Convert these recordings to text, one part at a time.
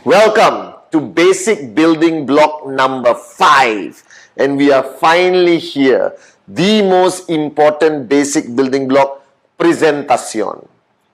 Welcome to basic building block number 5, and we are finally here. The most important basic building block, presentacion.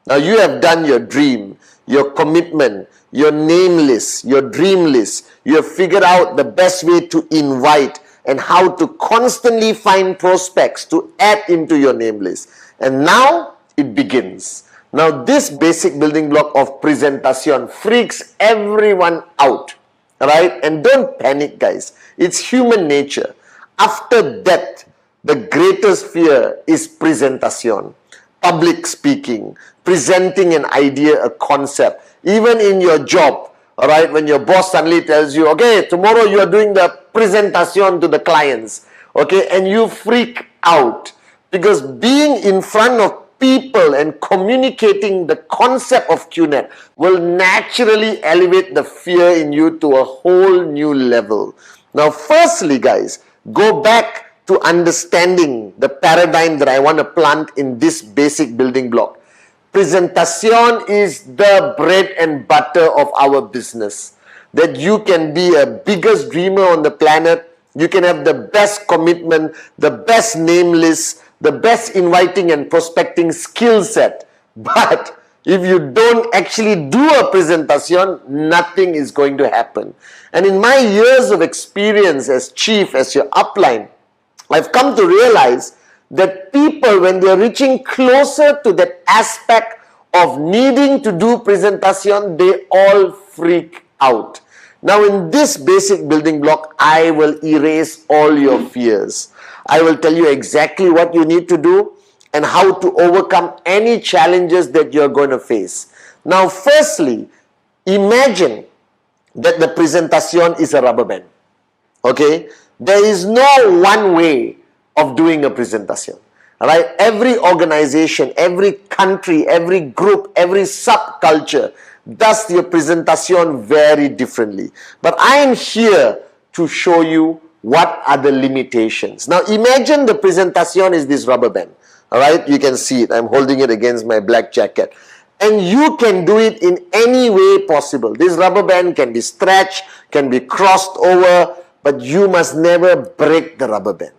Now you have done your dream, your commitment, your name list, your dream list. You have figured out the best way to invite and how to constantly find prospects to add into your name list. And now it begins. Now this basic building block of presentacion freaks everyone out, right? And don't panic, guys. It's human nature. After death, the greatest fear is presentacion. Public speaking, presenting an idea, a concept. Even in your job, all right, when your boss suddenly tells you, okay, tomorrow you are doing the presentacion to the clients, okay, and you freak out because being in front of people and communicating the concept of QNet will naturally elevate the fear in you to a whole new level. Now, firstly, guys, go back to understanding the paradigm that I want to plant in this basic building block. Presentacion is the bread and butter of our business. That you can be a biggest dreamer on the planet, you can have the best commitment, the best name list, the best inviting and prospecting skill set. But if you don't actually do a presentacion, nothing is going to happen. And in my years of experience as chief, as your upline, I've come to realize that people, when they're reaching closer to that aspect of needing to do presentacion, they all freak out. Now in this basic building block, I will erase all your fears. I will tell you exactly what you need to do and how to overcome any challenges that you're going to face. Now, firstly, imagine that the presentacion is a rubber band. Okay? There is no one way of doing a presentacion. Right? Every organization, every country, every group, every subculture does your presentacion very differently. But I am here to show you what are the limitations. Now imagine the presentacion is this rubber band. Alright, you can see it. I'm holding it against my black jacket. And you can do it in any way possible. This rubber band can be stretched, can be crossed over, but you must never break the rubber band.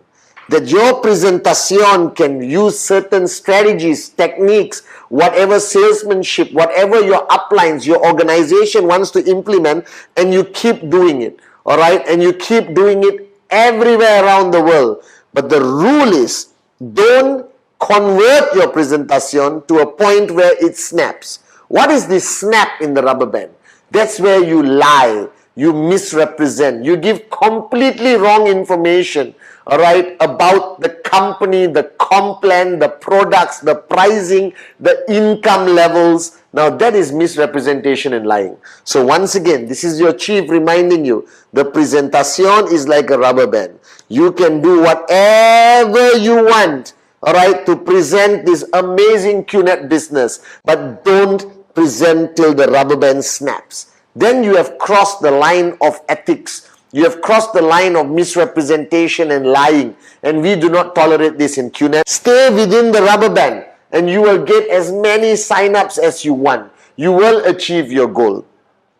That your presentacion can use certain strategies, techniques, whatever salesmanship, whatever your uplines, your organization wants to implement, and you keep doing it. Alright, and you keep doing it everywhere around the world. But the rule is, don't convert your presentacion to a point where it snaps. What is this snap in the rubber band? That's where you lie, you misrepresent, you give completely wrong information, alright, about the company, the comp plan, the products, the pricing, the income levels. Now that is misrepresentation and lying. So once again, this is your chief reminding you, the presentacion is like a rubber band. You can do whatever you want, alright, to present this amazing QNet business, but don't present till the rubber band snaps. Then you have crossed the line of ethics. You have crossed the line of misrepresentation and lying, and we do not tolerate this in QNet. Stay within the rubber band, and you will get as many sign-ups as you want. You will achieve your goal.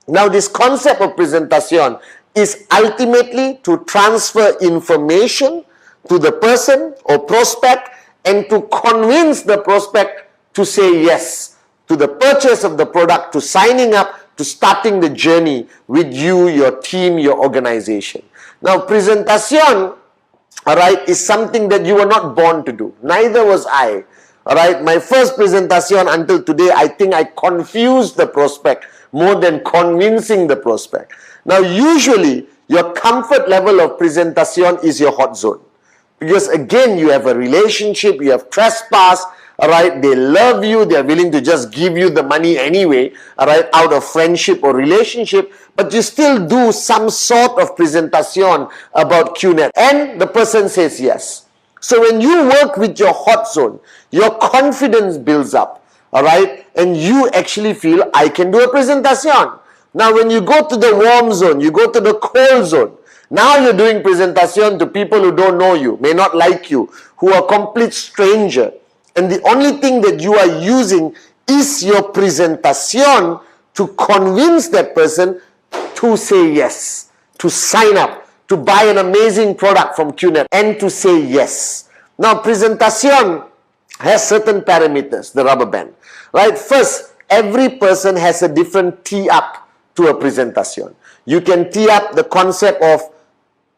Now, this concept of presentacion is ultimately to transfer information to the person or prospect and to convince the prospect to say yes to the purchase of the product, to signing up, to starting the journey with you, your team, your organization. Now, presentacion, alright, is something that you were not born to do. Neither was I. Alright, my first presentacion until today, I think I confused the prospect more than convincing the prospect. Now, usually, your comfort level of presentacion is your hot zone. Because again, you have a relationship, you have trespass, alright, they love you, they are willing to just give you the money anyway, alright, out of friendship or relationship, but you still do some sort of presentacion about QNet, and the person says yes. So when you work with your hot zone, your confidence builds up, alright, and you actually feel, I can do a presentacion. Now when you go to the warm zone, you go to the cold zone, now you're doing presentacion to people who don't know you, may not like you, who are complete stranger. And the only thing that you are using is your presentacion to convince that person to say yes, to sign up, to buy an amazing product from QNet, and to say yes. Now, presentation has certain parameters, the rubber band, right? First, every person has a different tee up to a presentation. You can tee up the concept of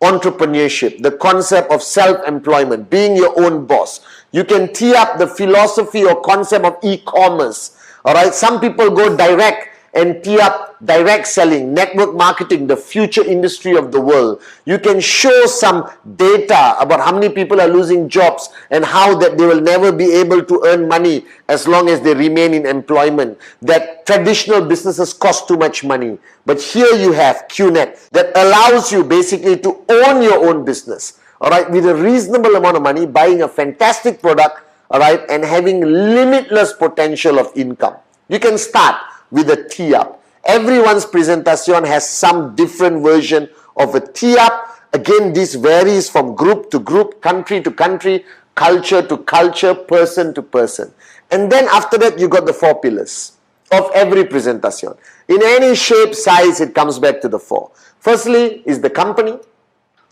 entrepreneurship, the concept of self-employment, being your own boss. You can tee up the philosophy or concept of e-commerce. All right, some people go direct and tee up direct selling, network marketing, the future industry of the world. You can show some data about how many people are losing jobs and how that they will never be able to earn money as long as they remain in employment, that traditional businesses cost too much money. But here you have QNet that allows you basically to own your own business, all right, with a reasonable amount of money, buying a fantastic product, all right, and having limitless potential of income. You can start with a tee up. Everyone's presentation has some different version of a tee up. Again, this varies from group to group, country to country, culture to culture, person to person. And then after that, you got the 4 pillars of every presentation. In any shape, size, it comes back to the 4. Firstly is the company,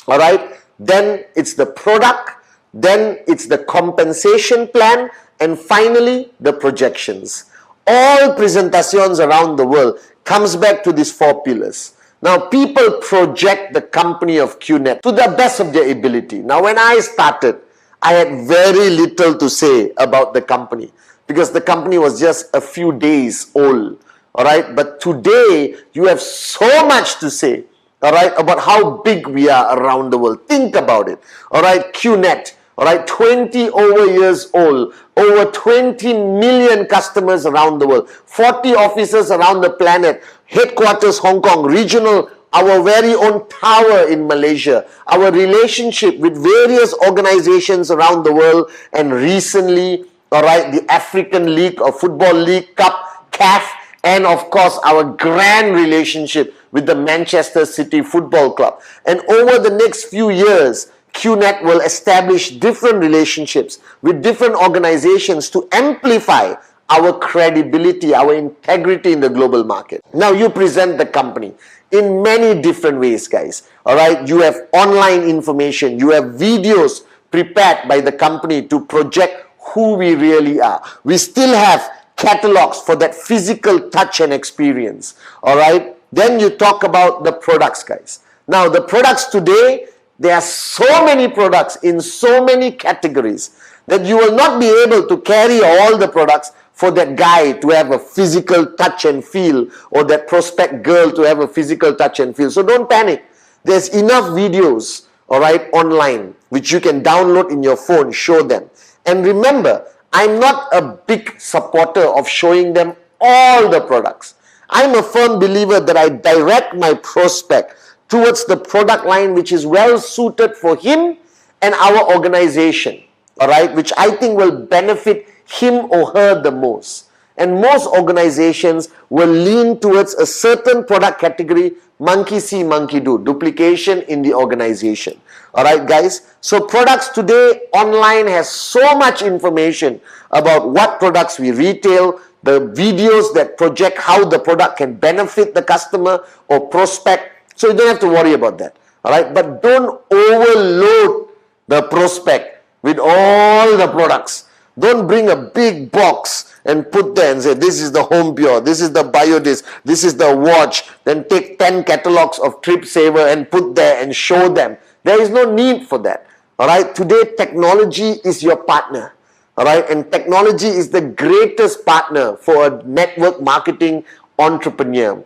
all right? Then it's the product, then it's the compensation plan, and finally the projections. All presentations around the world comes back to these 4 pillars. Now, people project the company of QNet to the best of their ability. Now, when I started, I had very little to say about the company because the company was just a few days old. All right, but today you have so much to say. All right, about how big we are around the world. Think about it. All right, QNet. All right, 20 over years old, over 20 million customers around the world, 40 offices around the planet, headquarters Hong Kong, regional, our very own tower in Malaysia, our relationship with various organizations around the world, and recently, all right, the African League or Football League Cup, CAF, and of course, our grand relationship with the Manchester City Football Club. And over the next few years, QNet will establish different relationships with different organizations to amplify our credibility, our integrity in the global market. Now, you present the company in many different ways, guys. All right, you have online information, you have videos prepared by the company to project who we really are. We still have catalogs for that physical touch and experience. All right, then you talk about the products, guys. Now, the products today, there are so many products in so many categories that you will not be able to carry all the products for that guy to have a physical touch and feel, or that prospect girl to have a physical touch and feel. So don't panic. There's enough videos, all right, online, which you can download in your phone, show them. And remember, I'm not a big supporter of showing them all the products. I'm a firm believer that I direct my prospect towards the product line which is well suited for him and our organization, all right, which I think will benefit him or her the most. And most organizations will lean towards a certain product category, monkey see, monkey do, duplication in the organization. All right, guys. So products today online has so much information about what products we retail, the videos that project how the product can benefit the customer or prospect. So you don't have to worry about that. All right, but don't overload the prospect with all the products. Don't bring a big box and put there and say, this is the home pure, this is the biodisc, this is the watch. Then take 10 catalogs of Trip Saver and put there and show them. There is no need for that. All right, today technology is your partner. All right, and technology is the greatest partner for a network marketing entrepreneur.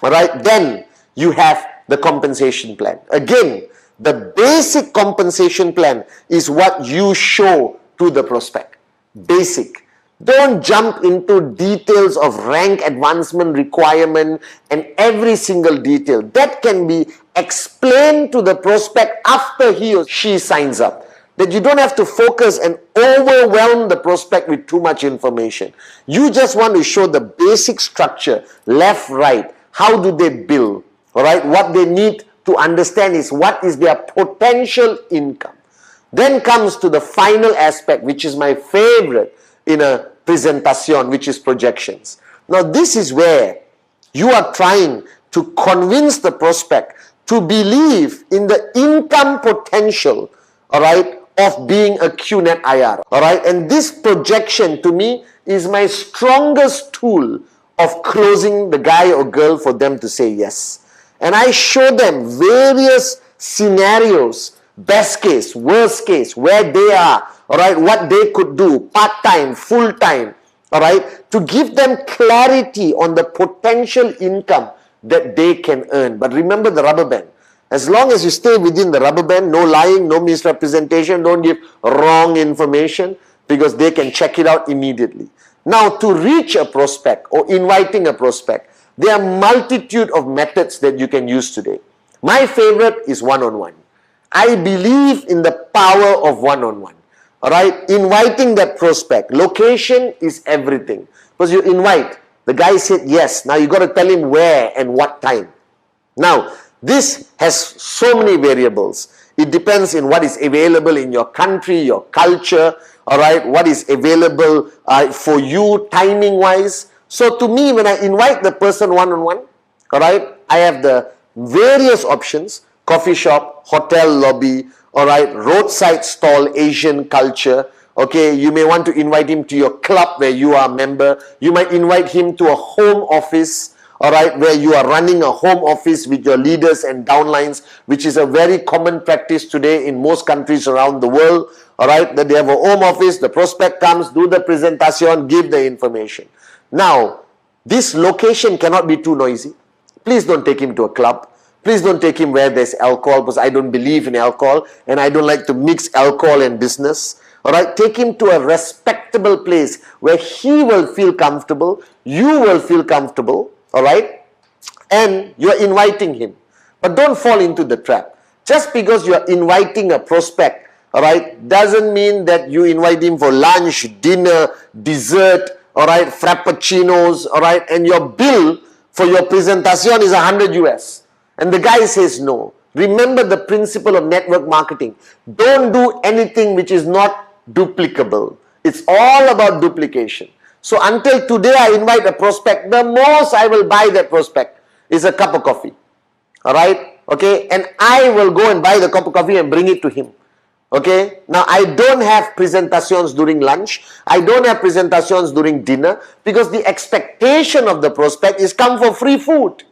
All right, then you have the compensation plan. Again, the basic compensation plan is what you show to the prospect. Basic. Don't jump into details of rank advancement requirement and every single detail. That can be explained to the prospect after he or she signs up. That you don't have to focus and overwhelm the prospect with too much information. You just want to show the basic structure, left, right. How do they bill? All right, what they need to understand is what is their potential income. Then comes to the final aspect, which is my favorite in a presentation, which is projections. Now, this is where you are trying to convince the prospect to believe in the income potential, all right, of being a QNet IR, all right. And this projection to me is my strongest tool of closing the guy or girl for them to say yes. And I show them various scenarios, best case, worst case, where they are, all right, what they could do, part-time, full-time, all right, to give them clarity on the potential income that they can earn. But remember the rubber band. As long as you stay within the rubber band, no lying, no misrepresentation, don't give wrong information, because they can check it out immediately. Now, to reach a prospect or inviting a prospect, there are multitude of methods that you can use today. My favorite is one-on-one. I believe in the power of one-on-one. All right, inviting that prospect. Location is everything. Because you invite, the guy said yes. Now you got to tell him where and what time. Now, this has so many variables. It depends in what is available in your country, your culture, all right, what is available for you timing-wise. So to me, when I invite the person one-on-one, all right, I have the various options: coffee shop, hotel lobby, all right, roadside stall, Asian culture. Okay, you may want to invite him to your club where you are a member. You might invite him to a home office, all right, where you are running a home office with your leaders and downlines, which is a very common practice today in most countries around the world, all right, that they have a home office, the prospect comes, do the presentation, give the information. Now, this location cannot be too noisy. Please don't take him to a club. Please don't take him where there's alcohol, because I don't believe in alcohol and I don't like to mix alcohol and business. All right, take him to a respectable place where he will feel comfortable, you will feel comfortable, all right, and you're inviting him. But don't fall into the trap. Just because you're inviting a prospect, all right, doesn't mean that you invite him for lunch, dinner, dessert, all right, frappuccinos, all right, and your bill for your presentation is 100 US. And the guy says no. Remember the principle of network marketing. Don't do anything which is not duplicable. It's all about duplication. So until today I invite a prospect, the most I will buy that prospect is a cup of coffee. All right? Okay? And I will go and buy the cup of coffee and bring it to him. Okay? Now I don't have presentations during lunch. I don't have presentations during dinner, because the expectation of the prospect is come for free food.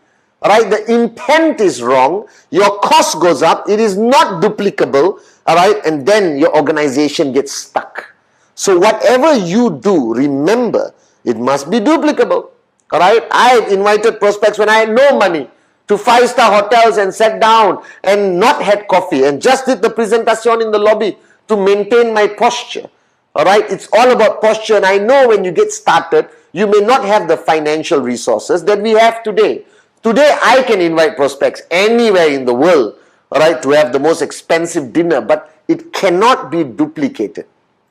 Alright, the intent is wrong, your cost goes up, it is not duplicable, alright, and then your organization gets stuck. So whatever you do, remember, it must be duplicable. Alright, I have invited prospects when I had no money to 5-star hotels and sat down and not had coffee and just did the presentation in the lobby to maintain my posture. Alright, it's all about posture, and I know when you get started, you may not have the financial resources that we have today. Today, I can invite prospects anywhere in the world, all right, to have the most expensive dinner, but it cannot be duplicated.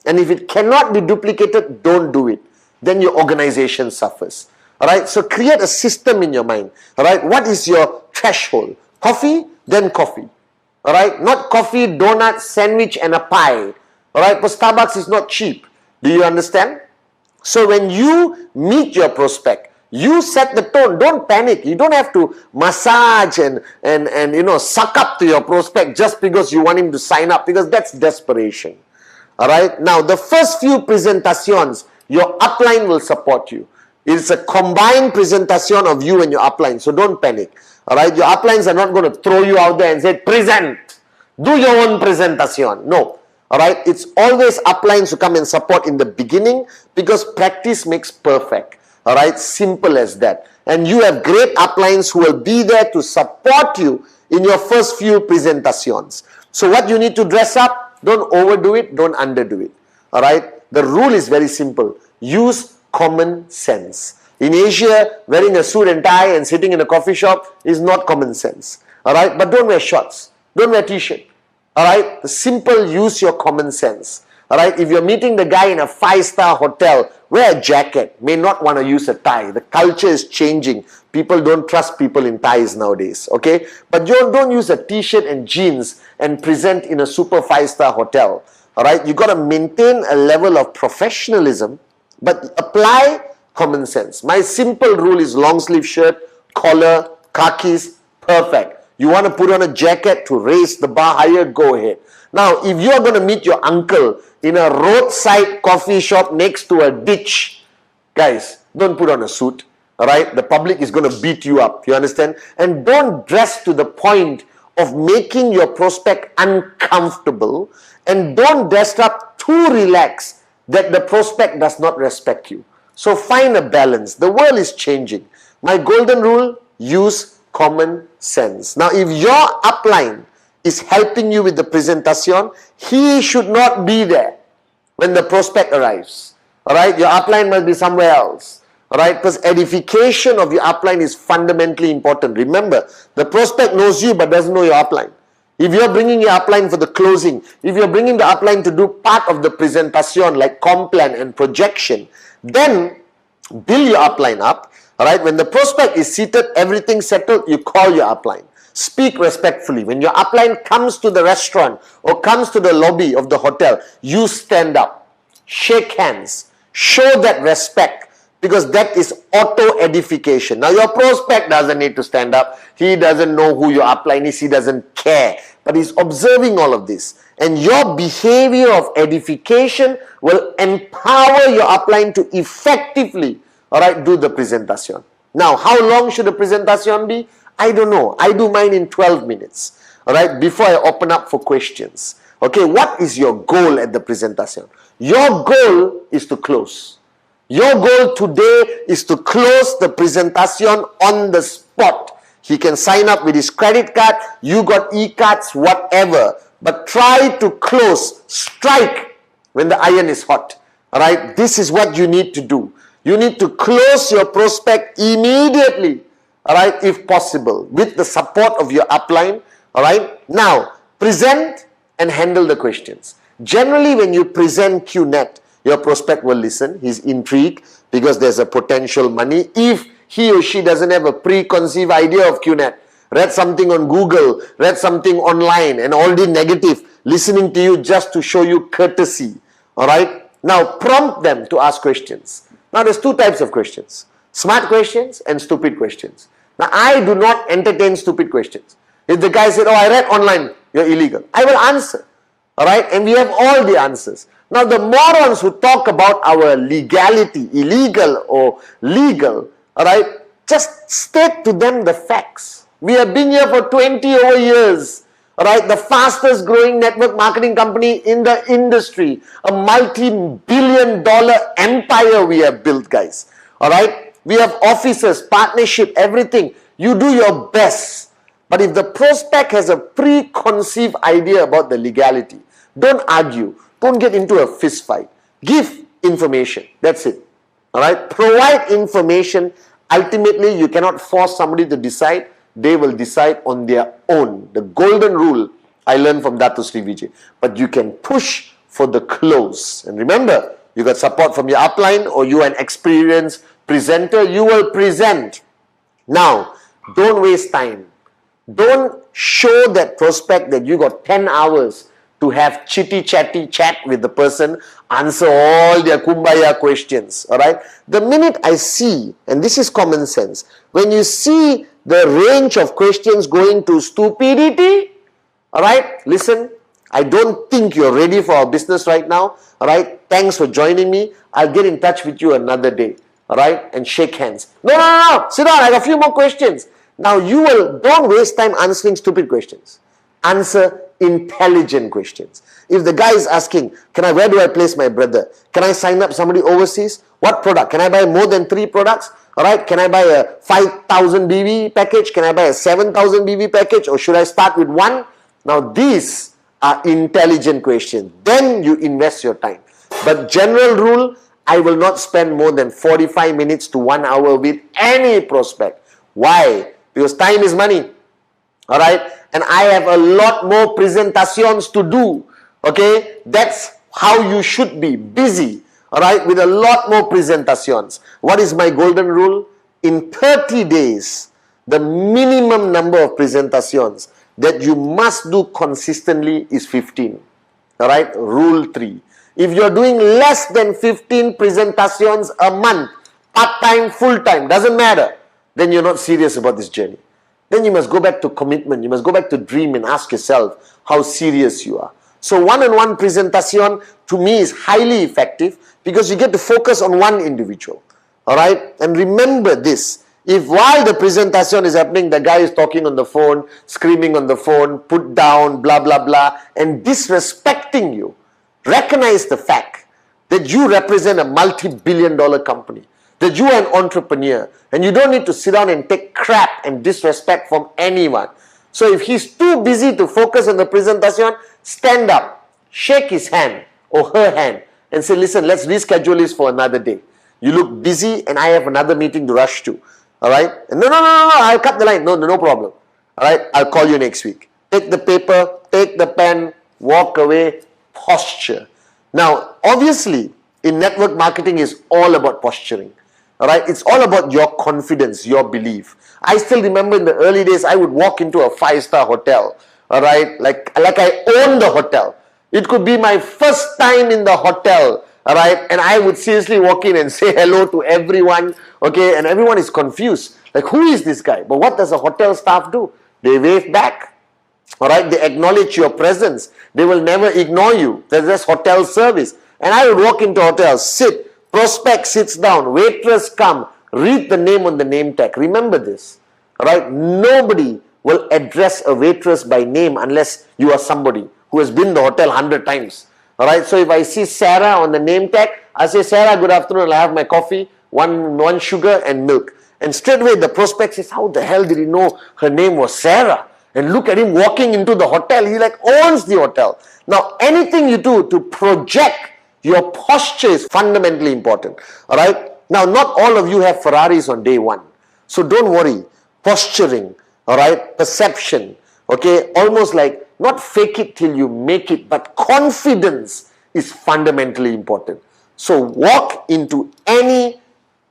And if it cannot be duplicated, don't do it. Then your organization suffers. All right, so create a system in your mind. All right, what is your threshold? Coffee, then coffee. All right, not coffee, donut, sandwich, and a pie. All right, but Starbucks is not cheap. Do you understand? So when you meet your prospect, you set the tone. Don't panic. You don't have to massage and you know, suck up to your prospect just because you want him to sign up, because that's desperation. All right. Now, the first few presentations, your upline will support you. It's a combined presentation of you and your upline. So don't panic. All right. Your uplines are not going to throw you out there and say, present. Do your own presentation. No. All right. It's always uplines who come and support in the beginning, because practice makes perfect. All right, simple as that. And you have great uplines who will be there to support you in your first few presentations. So what you need to dress up, don't overdo it, don't underdo it. All right, the rule is very simple. Use common sense. In Asia, wearing a suit and tie and sitting in a coffee shop is not common sense. All right, but don't wear shorts, don't wear t-shirt. All right, the simple, use your common sense. All right, if you're meeting the guy in a 5-star hotel, wear a jacket. May not want to use a tie. The culture is changing. People don't trust people in ties nowadays. Okay, but don't use a t-shirt and jeans and present in a super 5-star hotel. All right, you got to maintain a level of professionalism, but apply common sense. My simple rule is long sleeve shirt, collar, khakis, perfect. You want to put on a jacket to raise the bar higher, go ahead. Now, if you are going to meet your uncle in a roadside coffee shop next to a ditch, guys, don't put on a suit, alright? The public is going to beat you up, you understand? And don't dress to the point of making your prospect uncomfortable, and don't dress up too relaxed that the prospect does not respect you. So find a balance. The world is changing. My golden rule, use common sense. Now, if your upline is helping you with the presentation, he should not be there when the prospect arrives. Alright, your upline must be somewhere else. Alright, because edification of your upline is fundamentally important. Remember, the prospect knows you but doesn't know your upline. If you're bringing your upline for the closing, if you're bringing the upline to do part of the presentation like complan and projection, then build your upline up. Alright, when the prospect is seated, everything settled, you call your upline. Speak respectfully. When your upline comes to the restaurant or comes to the lobby of the hotel, you stand up, shake hands, show that respect, because that is auto-edification. Now, your prospect doesn't need to stand up. He doesn't know who your upline is. He doesn't care. But he's observing all of this. And your behavior of edification will empower your upline to effectively, do the presentation. Now, how long should the presentation be? I don't know. I do mine in 12 minutes. Before I open up for questions. Okay, what is your goal at the presentation? Your goal is to close. Your goal today is to close the presentation on the spot. He can sign up with his credit card, you got e-cards, whatever. But try to close, strike when the iron is hot. Alright, this is what you need to do. You need to close your prospect immediately. Alright, if possible, with the support of your upline. Alright, now present and handle the questions. Generally, when you present QNet, your prospect will listen. He's intrigued because there's a potential money. If he or she doesn't have a preconceived idea of QNet, read something on Google, read something online, and already negative, listening to you just to show you courtesy. Alright? Now, prompt them to ask questions. Now, there's two types of questions. Smart questions and stupid questions. Now, I do not entertain stupid questions. If the guy said, oh, I read online, you're illegal, I will answer. Alright? And we have all the answers. Now, the morons who talk about our legality, illegal or legal, alright, just state to them the facts. We have been here for 20 over years. Alright, the fastest growing network marketing company in the industry. A multi-billion-dollar empire we have built, guys. Alright, we have offices, partnership, everything. You do your best. But if the prospect has a preconceived idea about the legality, don't argue. Don't get into a fist fight. Give information. That's it. Alright, provide information. Ultimately, you cannot force somebody to decide. They will decide on their own. The golden rule I learned from Dato Sri Vijay. But you can push for the close. And remember, you got support from your upline or you are an experienced presenter, you will present. Now, don't waste time. Don't show that prospect that you got 10 hours to have chitty-chatty chat with the person, answer all their kumbaya questions. Alright? The minute I see, and this is common sense, when you see the range of questions going to stupidity, alright, listen, I don't think you're ready for our business right now. Alright, thanks for joining me. I'll get in touch with you another day. Alright, and shake hands. No, sit down, I have a few more questions. Now don't waste time answering stupid questions. Answer intelligent questions. If the guy is asking, where do I place my brother? Can I sign up somebody overseas? What product? Can I buy more than 3 products? Alright, can I buy a 5,000 BV package? Can I buy a 7,000 BV package? Or should I start with one? Now these are intelligent questions. Then you invest your time. But general rule, I will not spend more than 45 minutes to 1 hour with any prospect. Why? Because time is money. Alright? And I have a lot more presentations to do. Okay? That's how you should be. Busy. Alright? With a lot more presentations. What is my golden rule? In 30 days, the minimum number of presentations that you must do consistently is 15. Alright? Rule 3. If you're doing less than 15 presentations a month, part-time, full-time, doesn't matter, then you're not serious about this journey. then you must go back to commitment. You must go back to dream and ask yourself how serious you are. So one-on-one presentation to me is highly effective because you get to focus on one individual. Alright? And remember this. If while the presentation is happening, the guy is talking on the phone, screaming on the phone, put down, blah, blah, blah, and disrespecting you, recognize the fact that you represent a multi-billion-dollar company, that you are an entrepreneur, and you don't need to sit down and take crap and disrespect from anyone. So if he's too busy to focus on the presentation, stand up, shake his hand or her hand, and say, listen, let's reschedule this for another day. You look busy and I have another meeting to rush to. Alright? No, I'll cut the line. No problem. Alright? I'll call you next week. Take the paper, take the pen, walk away, posture. Now, obviously, in network marketing is all about posturing. Alright? It's all about your confidence, your belief. I still remember in the early days, I would walk into a 5-star hotel. Alright? Like I own the hotel. It could be my first time in the hotel. Alright, and I would seriously walk in and say hello to everyone, okay, and everyone is confused. Like, who is this guy? But what does a hotel staff do? They wave back. Alright, they acknowledge your presence. They will never ignore you. There's just hotel service. And I would walk into hotels, sit, prospect sits down, waitress come, read the name on the name tag. Remember this. Alright, nobody will address a waitress by name unless you are somebody who has been in the hotel 100 times. Alright, so if I see Sarah on the name tag, I say, Sarah, good afternoon, I'll have my coffee, one sugar and milk. And straight away the prospect says, how the hell did he know her name was Sarah? And look at him walking into the hotel, he like owns the hotel. Now anything you do to project your posture is fundamentally important. Alright, now not all of you have Ferraris on day one. So don't worry, posturing, alright, perception, okay, almost like not fake it till you make it, but confidence is fundamentally important. So walk into any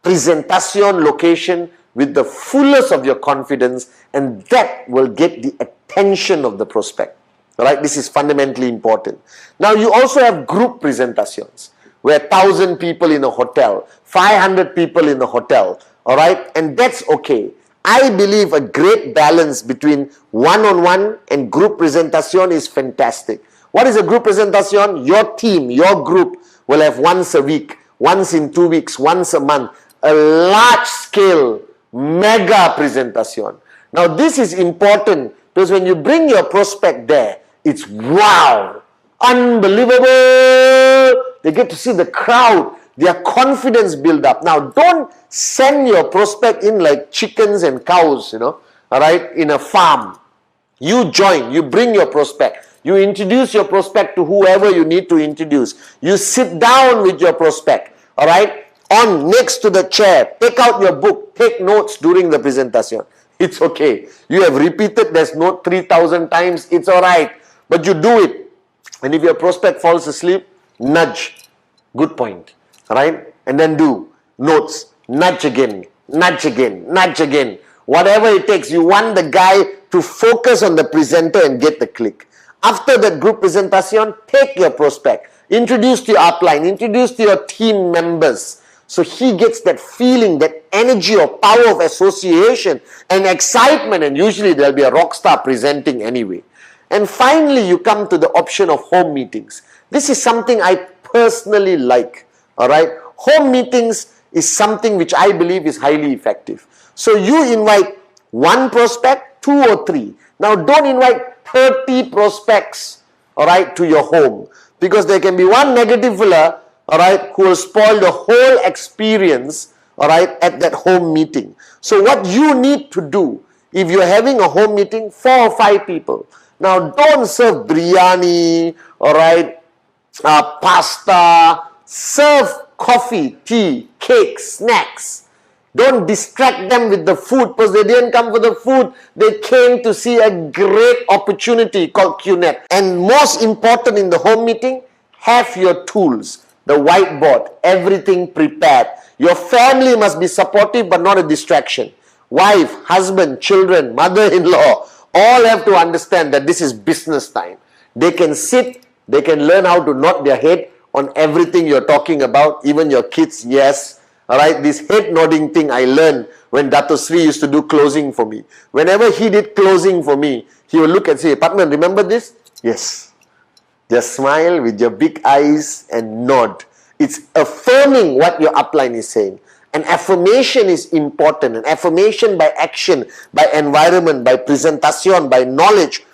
presentation location with the fullest of your confidence, and that will get the attention of the prospect. Alright, this is fundamentally important. Now you also have group presentations where 1,000 people in a hotel, 500 people in a hotel, alright, and that's okay. I believe a great balance between one-on-one and group presentation is fantastic. What is a group presentation? Your team, your group will have once a week, once in 2 weeks, once a month, a large-scale mega presentation. Now this is important because when you bring your prospect there, it's wow, unbelievable. They get to see the crowd, their confidence build up. Now don't send your prospect in like chickens and cows, alright, in a farm. You join, you bring your prospect. You introduce your prospect to whoever you need to introduce. You sit down with your prospect, alright, on next to the chair. Take out your book, take notes during the presentation. It's okay. You have repeated this note 3,000 times, it's alright. But you do it. And if your prospect falls asleep, nudge. Good point. Alright? And then do notes. Nudge again. Nudge again. Nudge again. Whatever it takes. You want the guy to focus on the presenter and get the click. After that group presentation, take your prospect. Introduce to your upline. Introduce to your team members. So he gets that feeling, that energy or power of association and excitement. And usually there will be a rock star presenting anyway. And finally, you come to the option of home meetings. This is something I personally like. Alright? Home meetings is something which I believe is highly effective. So you invite one prospect, 2 or 3. Now don't invite 30 prospects, alright, to your home. Because there can be one negative fella, alright, who will spoil the whole experience, alright, at that home meeting. So what you need to do, if you're having a home meeting, 4 or 5 people. Now don't serve biryani, alright, pasta, serve coffee, tea, cake, snacks. Don't distract them with the food because they didn't come for the food. They came to see a great opportunity called QNet. And most important in the home meeting, have your tools, the whiteboard, everything prepared. Your family must be supportive but not a distraction. Wife, husband, children, mother-in-law, all have to understand that this is business time. They can sit, they can learn how to nod their head on everything you're talking about, even your kids, yes. Alright, this head nodding thing I learned when Dato Sri used to do closing for me. Whenever he did closing for me, he would look and say, Patman, remember this? Yes. Just smile with your big eyes and nod. It's affirming what your upline is saying. An affirmation is important. An affirmation by action, by environment, by presentation, by knowledge.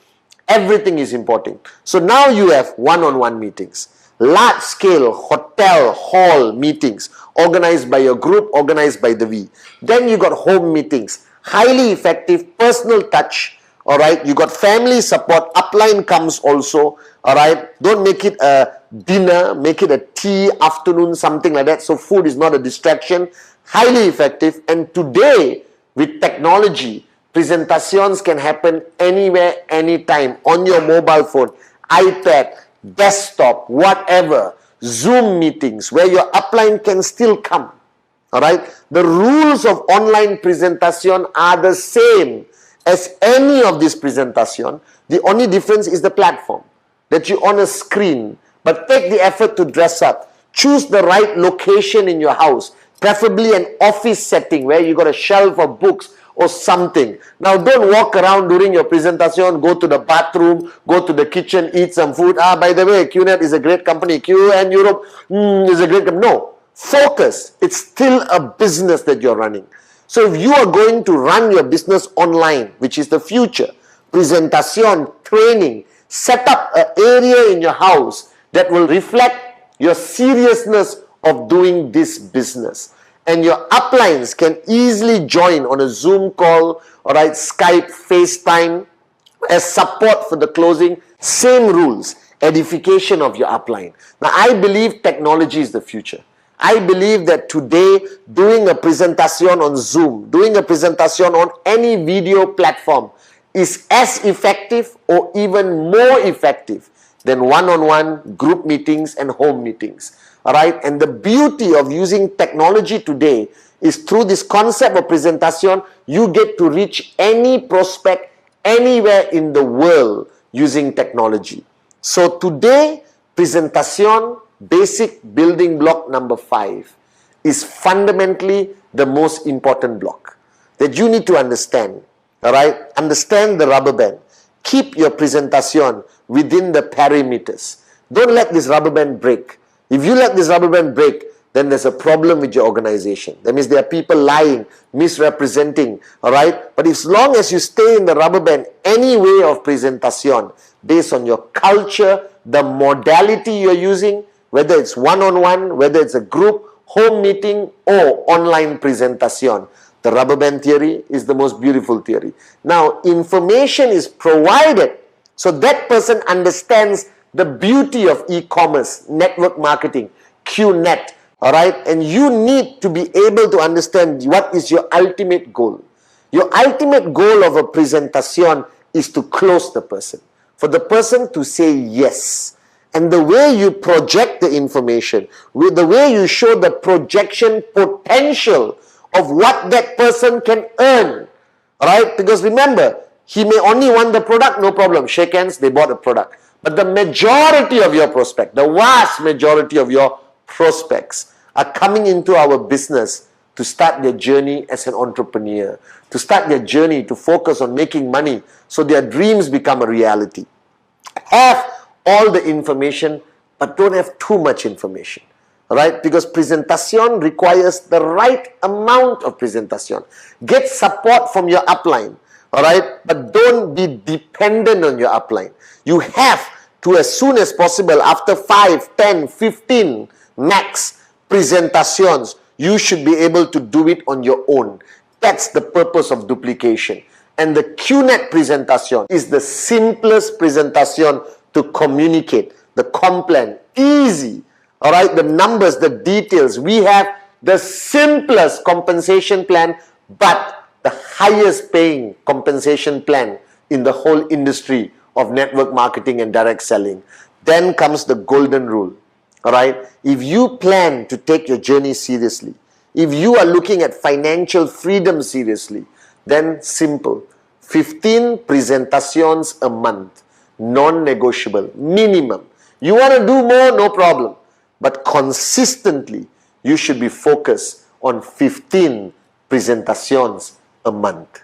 Everything is important. So now you have one-on-one meetings. Large-scale hotel hall meetings organized by your group, organized by the V. Then you got home meetings. Highly effective, personal touch. Alright, you got family support. Upline comes also. Alright, don't make it a dinner, make it a tea, afternoon, something like that. So food is not a distraction. Highly effective. And today, with technology, presentations can happen anywhere, anytime, on your mobile phone, iPad, desktop, whatever. Zoom meetings, where your upline can still come. Alright, the rules of online presentation are the same as any of this presentation. The only difference is the platform, that you're on a screen. But take the effort to dress up. Choose the right location in your house, preferably an office setting where you got a shelf of books or something. Now don't walk around during your presentation, go to the bathroom, go to the kitchen, eat some food. By the way, QNet is a great company. Q and Europe is a great company. No, focus. It's still a business that you're running. So if you are going to run your business online, which is the future, presentation, training, set up an area in your house that will reflect your seriousness of doing this business. And your uplines can easily join on a Zoom call, alright, Skype, FaceTime, as support for the closing. Same rules, edification of your upline. Now, I believe technology is the future. I believe that today, doing a presentation on Zoom, doing a presentation on any video platform is as effective or even more effective than one-on-one group meetings and home meetings. Alright, and the beauty of using technology today is through this concept of presentation, you get to reach any prospect anywhere in the world using technology. So today, presentation, basic building block number 5, is fundamentally the most important block that you need to understand. Alright, understand the rubber band. Keep your presentation within the perimeters. Don't let this rubber band break. If you let this rubber band break, then there's a problem with your organization. That means there are people lying, misrepresenting, alright? But as long as you stay in the rubber band, any way of presentation, based on your culture, the modality you're using, whether it's one-on-one, whether it's a group, home meeting, or online presentation, the rubber band theory is the most beautiful theory. Now, information is provided so that person understands the beauty of e-commerce, network marketing, QNet, alright? And you need to be able to understand what is your ultimate goal. Your ultimate goal of a presentation is to close the person, for the person to say yes. And the way you project the information, with the way you show the projection potential of what that person can earn, alright? Because remember, he may only want the product, no problem. Shake hands, they bought a product. But the majority of your prospects, the vast majority of your prospects are coming into our business to start their journey as an entrepreneur, to start their journey to focus on making money so their dreams become a reality. Have all the information, but don't have too much information. Right? Because presentation requires the right amount of presentation. Get support from your upline. Alright? But don't be dependent on your upline. You have to, as soon as possible, after 5, 10, 15 max presentations, you should be able to do it on your own. That's the purpose of duplication. And the QNet presentation is the simplest presentation to communicate. The complan, easy. Alright, the numbers, the details. We have the simplest compensation plan, but the highest paying compensation plan in the whole industry of network marketing and direct selling. Then comes the golden rule. Alright, if you plan to take your journey seriously, if you are looking at financial freedom seriously, then simple. 15 presentations a month, non-negotiable, minimum. You want to do more, no problem. But consistently, you should be focused on 15 presentations a month.